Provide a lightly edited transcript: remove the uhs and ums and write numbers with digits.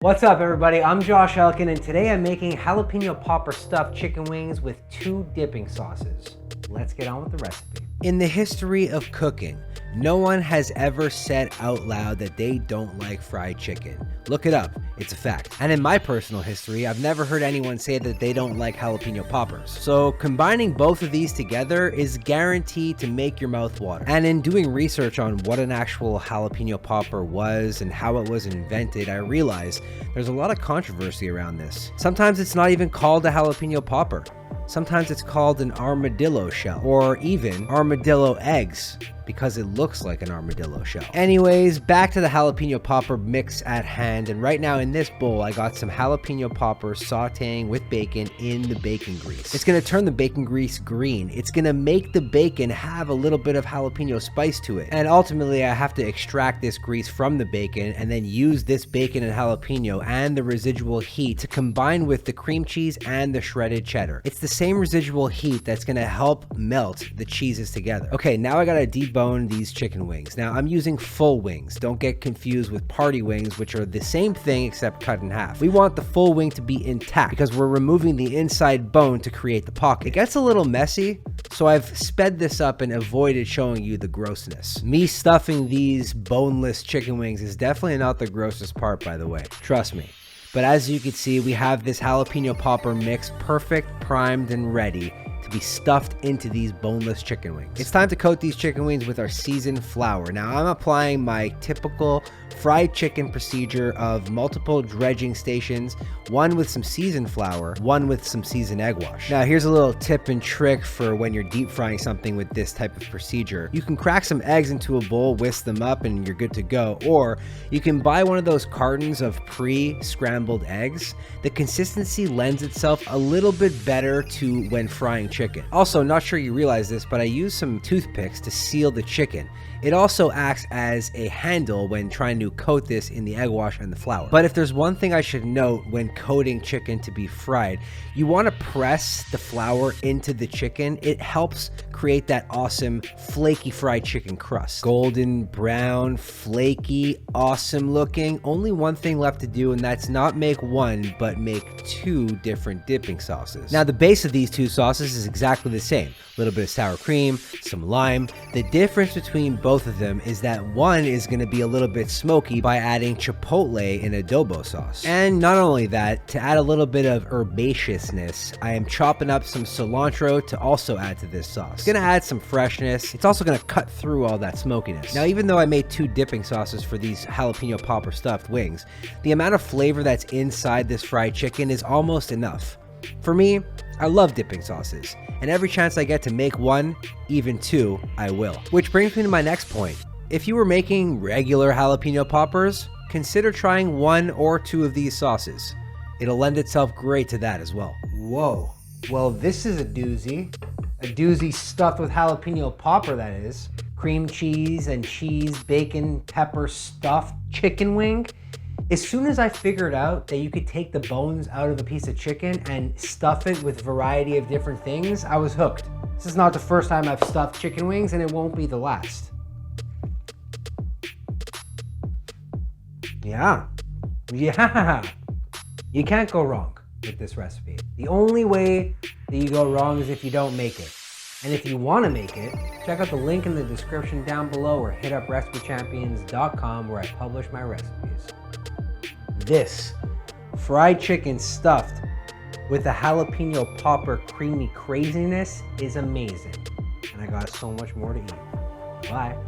What's up everybody, I'm TheJoshElkin and today I'm making jalapeno popper stuffed chicken wings with 2 dipping sauces. Let's get on with the recipe. In the history of cooking, no one has ever said out loud that they don't like fried chicken. Look it up, it's a fact. And in my personal history, I've never heard anyone say that they don't like jalapeno poppers. So combining both of these together is guaranteed to make your mouth water. And in doing research on what an actual jalapeno popper was and how it was invented, I realized there's a lot of controversy around this. Sometimes it's not even called a jalapeno popper. Sometimes it's called an armadillo shell, or even armadillo eggs, because it looks like an armadillo shell. Anyways, back to the jalapeno popper mix at hand, and right now in this bowl, I got some jalapeno poppers sauteing with bacon in the bacon grease. It's gonna turn the bacon grease green. It's gonna make the bacon have a little bit of jalapeno spice to it. And ultimately, I have to extract this grease from the bacon and then use this bacon and jalapeno and the residual heat to combine with the cream cheese and the shredded cheddar. It's the same residual heat that's gonna help melt the cheeses together. Okay, now I gotta debone these chicken wings. Now I'm using full wings. Don't get confused with party wings, which are the same thing except cut in half. We want the full wing to be intact because we're removing the inside bone to create the pocket. It gets a little messy, so I've sped this up and avoided showing you the grossness. Me stuffing these boneless chicken wings is definitely not the grossest part, by the way. Trust me. But as you can see, we have this jalapeno popper mix perfect, primed, and ready to be stuffed into these boneless chicken wings. It's time to coat these chicken wings with our seasoned flour. Now I'm applying my typical fried chicken procedure of multiple dredging stations, one with some seasoned flour, one with some seasoned egg wash. Now here's a little tip and trick for when you're deep frying something with this type of procedure. You can crack some eggs into a bowl, whisk them up, and you're good to go. Or you can buy one of those cartons of pre-scrambled eggs. The consistency lends itself a little bit better to when frying chicken. Also, not sure you realize this, but I use some toothpicks to seal the chicken. It also acts as a handle when trying to coat this in the egg wash and the flour. But if there's one thing I should note when coating chicken to be fried, you want to press the flour into the chicken. It helps create that awesome flaky fried chicken crust. Golden brown, flaky, awesome looking. Only one thing left to do, and that's not make one, but make 2 different dipping sauces. Now the base of these 2 sauces is exactly the same. A little bit of sour cream, some lime. The difference between both of them is that one is going to be a little bit smoky by adding chipotle in adobo sauce. And not only that, to add a little bit of herbaceousness, I am chopping up some cilantro to also add to this sauce. It's going to add some freshness. It's also going to cut through all that smokiness. Now, even though I made 2 dipping sauces for these jalapeno popper stuffed wings, the amount of flavor that's inside this fried chicken is almost enough. For me, I love dipping sauces, and every chance I get to make 1, even 2, I will. Which brings me to my next point. If you were making regular jalapeno poppers, consider trying 1 or 2 of these sauces. It'll lend itself great to that as well. Whoa, well this is a doozy. A doozy stuffed with jalapeno popper, that is. Cream cheese and cheese, bacon, pepper stuffed chicken wing. As soon as I figured out that you could take the bones out of a piece of chicken and stuff it with a variety of different things, I was hooked. This is not the first time I've stuffed chicken wings, and it won't be the last. Yeah. You can't go wrong with this recipe. The only way that you go wrong is if you don't make it. And if you want to make it, check out the link in the description down below or hit up recipechampions.com where I publish my recipes. This fried chicken stuffed with the jalapeno popper creamy craziness is amazing. And I got so much more to eat. Bye.